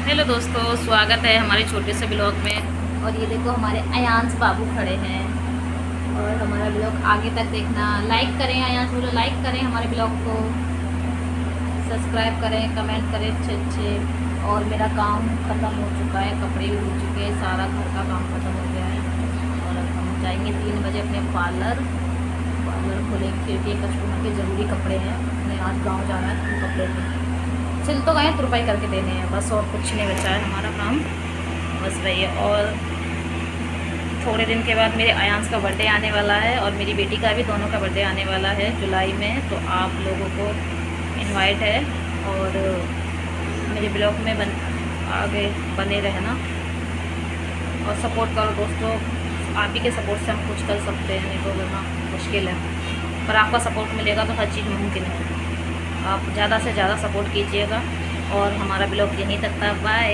Hello दोस्तों, स्वागत है हमारे छोटे से ब्लॉग में। और ये देखो हमारे अयांश बाबू खड़े हैं। और हमारा ब्लॉग आगे तक देखना, लाइक करें। अयांश बोलो लाइक करें हमारे ब्लॉग को, सब्सक्राइब करें, कमेंट करें अच्छे अच्छे। और मेरा काम ख़त्म हो चुका है, कपड़े भी धुल चुके हैं, सारा घर का काम ख़त्म हो गया है। और अब हम जाएंगे 3 बजे अपने पार्लर खोलेंगे, क्योंकि कस्टमर के ज़रूरी कपड़े हैं। उन्हें आज गाँव जाना है तो कपड़े थे, सिल तो गए, तुरपाई करके देने हैं बस, और कुछ नहीं बचा है हमारा काम। बस वही है। और थोड़े दिन के बाद मेरे अयांश का बर्थडे आने वाला है और मेरी बेटी का भी, दोनों का बर्थडे आने वाला है जुलाई में। तो आप लोगों को इनवाइट है। और मेरे ब्लॉग में आगे बने रहना और सपोर्ट करो दोस्तों। आप ही के सपोर्ट से हम कुछ कर सकते हैं, नहीं तो वरना मुश्किल है। पर आपका सपोर्ट मिलेगा तो हर चीज़ मुमकिन है। आप ज़्यादा से ज़्यादा सपोर्ट कीजिएगा। और हमारा ब्लॉग यहीं तक था। बाय।